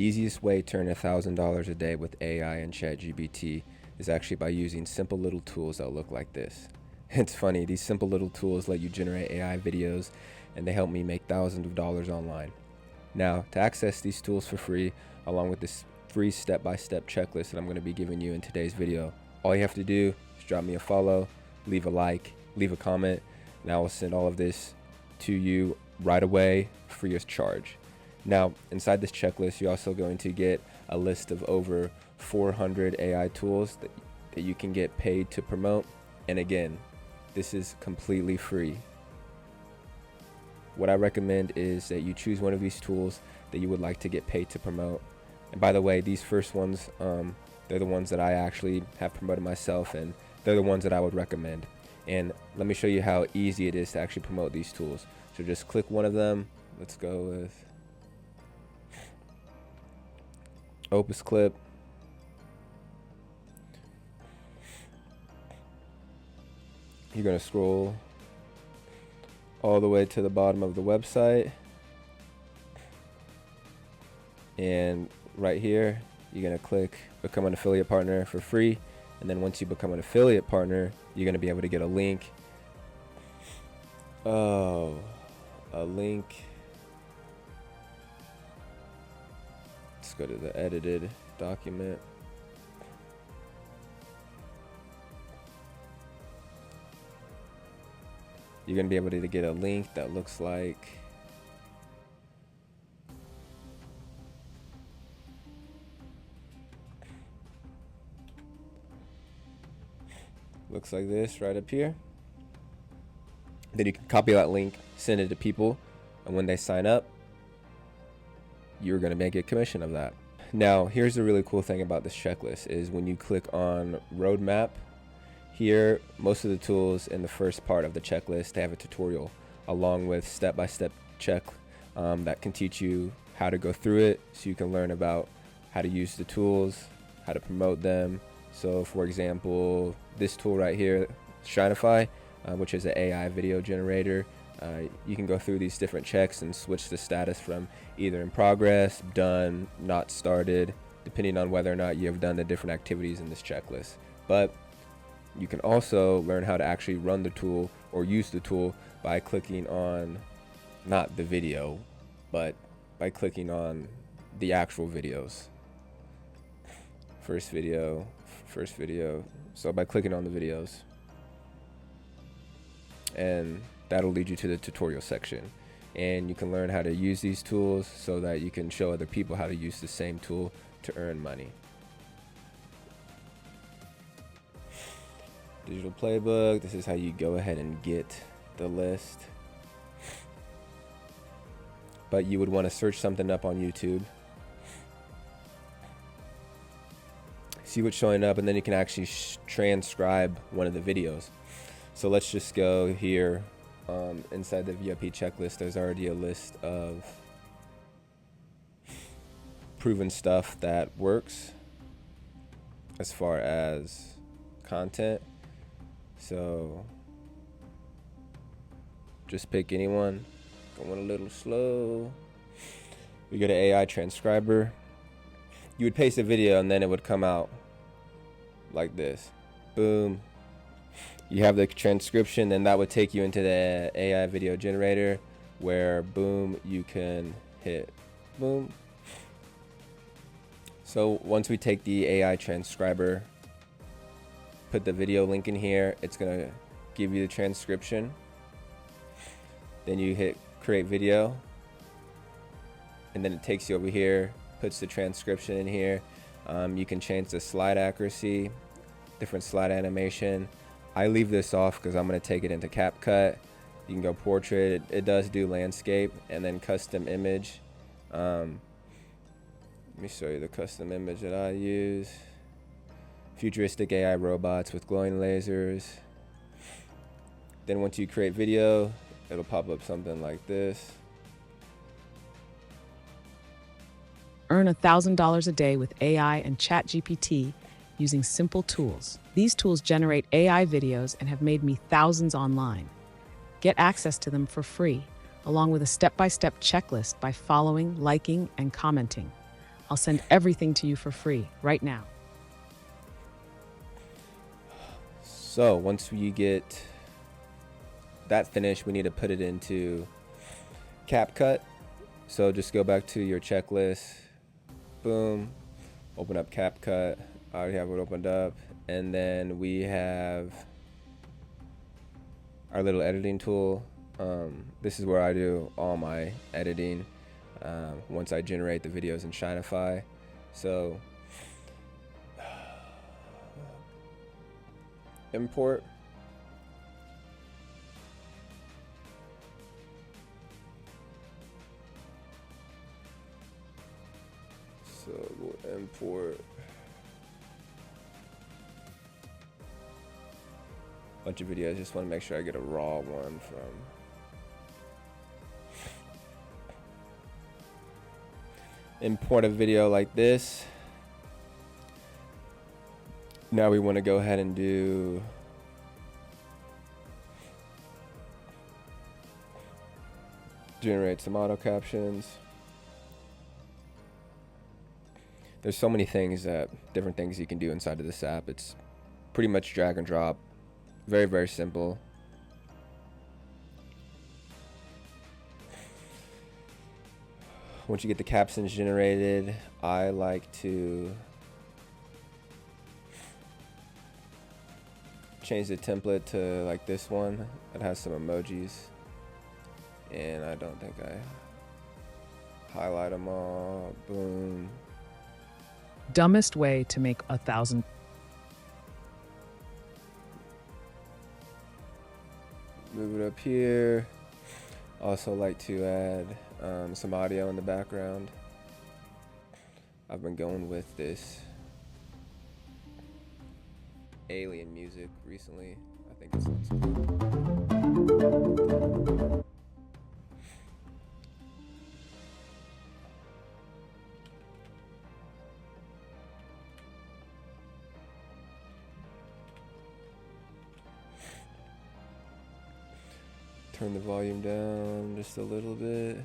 The easiest way to earn $1,000 a day with AI and ChatGPT is actually by using simple little tools that look like this. It's funny, these simple little tools let you generate AI videos, and they help me make thousands of dollars online. Now, to access these tools for free, along with this free step-by-step checklist that I'm going to be giving you in today's video, all you have to do is drop me a follow, leave a like, leave a comment, and I will send all of this to you right away free of charge. Now, inside this checklist, you're also going to get a list of over 400 AI tools that you can get paid to promote. And again, this is completely free. What I recommend is that you choose one of these tools that you would like to get paid to promote. And by the way, these first ones, they're the ones that I actually have promoted myself, and they're the ones that I would recommend. And let me show you how easy it is to actually promote these tools. So just click one of them. Let's go with Opus Clip. You're going to scroll all the way to the bottom of the website, and right here you're going to click become an affiliate partner for free. And then once you become an affiliate partner, you're going to be able to get a link. A link. Let's go to the edited document. You're going to be able to get a link that looks like this right up here. Then you can copy that link, send it to people, and when they sign up, you're going to make a commission of that. Now, here's the really cool thing about this checklist is when you click on roadmap, here, most of the tools in the first part of the checklist, they have a tutorial along with step-by-step check that can teach you how to go through it, so you can learn about how to use the tools, how to promote them. So for example, this tool right here, Shinify, which is an AI video generator, you can go through these different checks and switch the status from either in progress, done, not started, depending on whether or not you have done the different activities in this checklist. But you can also learn how to actually run the tool or use the tool by clicking on not the video, but by clicking on the actual videos. First video. So by clicking on the videos, and that'll lead you to the tutorial section, and you can learn how to use these tools so that you can show other people how to use the same tool to earn money. Digital playbook. This is how you go ahead and get the list. But you would want to search something up on YouTube, see what's showing up, and then you can actually transcribe one of the videos. So let's just go here. Inside the VIP checklist, there's already a list of proven stuff that works as far as content. So just pick anyone. Going a little slow. We go to AI transcriber. You would paste a video and then it would come out like this. Boom. You have the transcription, and that would take you into the AI video generator where boom, you can hit boom. So once we take the AI transcriber, put the video link in here, it's gonna give you the transcription. Then you hit create video, and then it takes you over here, puts the transcription in here. You can change the slide accuracy, different slide animation. I leave this off because I'm going to take it into CapCut. You can go portrait. It does do landscape, and then custom image. Let me show you the custom image that I use. Futuristic AI robots with glowing lasers. Then once you create video, it'll pop up something like this. Earn $1,000 a day with AI and ChatGPT using simple tools. These tools generate AI videos and have made me thousands online. Get access to them for free, along with a step-by-step checklist by following, liking, and commenting. I'll send everything to you for free right now. So once we get that finished, we need to put it into CapCut. So just go back to your checklist, boom, open up CapCut. I already have it opened up, and then we have our little editing tool. This is where I do all my editing once I generate the videos in Shinify. So import. So we'll import a bunch of videos. Just want to make sure I get a raw one from. Import a video like this. Now we want to go ahead and do generate some auto captions. There's so many things different things you can do inside of this app. It's pretty much drag and drop. Very, very simple. Once you get the captions generated, I like to change the template to like this one. It has some emojis. And I don't think I highlight them all. Boom. Dumbest way to make 1,000. Move it up here. Also like to add some audio in the background. I've been going with this alien music recently. I think it sounds cool. Turn the volume down just a little bit.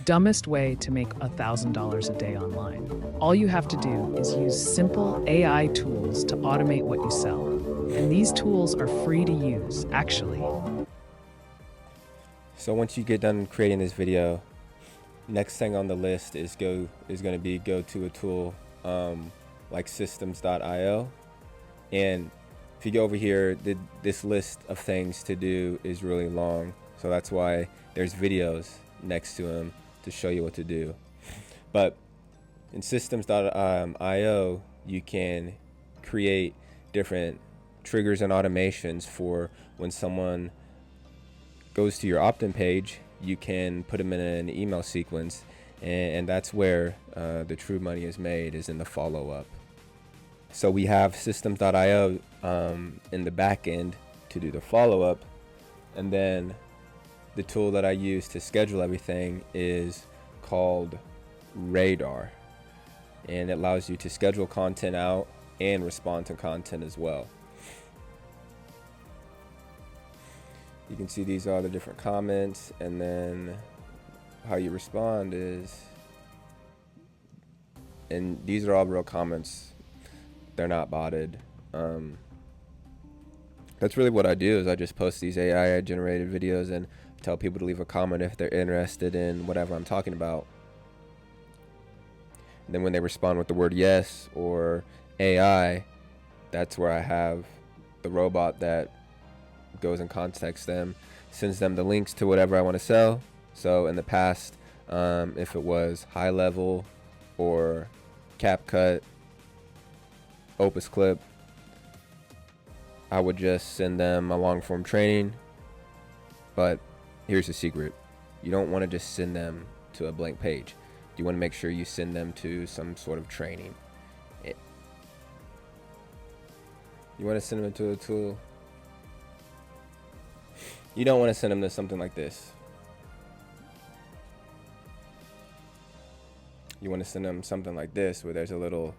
Dumbest way to make $1,000 a day online. All you have to do is use simple AI tools to automate what you sell. And these tools are free to use, actually. So once you get done creating this video, next thing on the list is go to a tool like systems.io. And if you go over here, this list of things to do is really long. So that's why there's videos next to them to show you what to do. But in systems.io, you can create different triggers and automations for when someone goes to your opt-in page. You can put them in an email sequence, and that's where the true money is made, is in the follow-up. So we have systems.io in the back end to do the follow-up, and then the tool that I use to schedule everything is called Radar, and it allows you to schedule content out and respond to content as well. You can see these are the different comments, and then how you respond is, and these are all real comments. They're not botted. That's really what I do, is I just post these AI generated videos and tell people to leave a comment if they're interested in whatever I'm talking about. And then when they respond with the word yes or AI, that's where I have the robot that goes and contacts them, sends them the links to whatever I want to sell. So in the past, if it was high level or CapCut, Opus Clip, I would just send them a long form training. But here's the secret: you don't want to just send them to a blank page. You want to make sure you send them to some sort of training. You want to send them to a tool. You don't want to send them to something like this. You want to send them something like this, where there's a little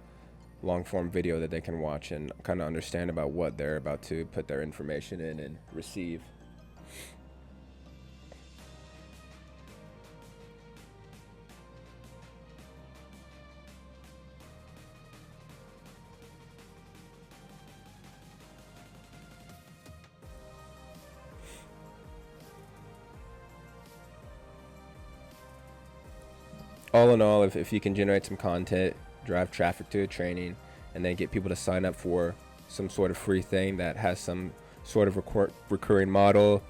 long form video that they can watch and kind of understand about what they're about to put their information in and receive. all in all, if you can generate some content, drive traffic to a training, and then get people to sign up for some sort of free thing that has some sort of recurring model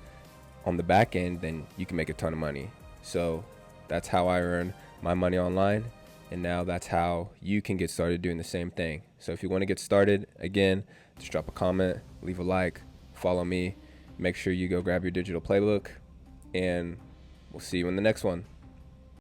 on the back end, then you can make a ton of money. So that's how I earn my money online. And now that's how you can get started doing the same thing. So if you want to get started, again, just drop a comment, leave a like, follow me. Make sure you go grab your digital playbook, and we'll see you in the next one.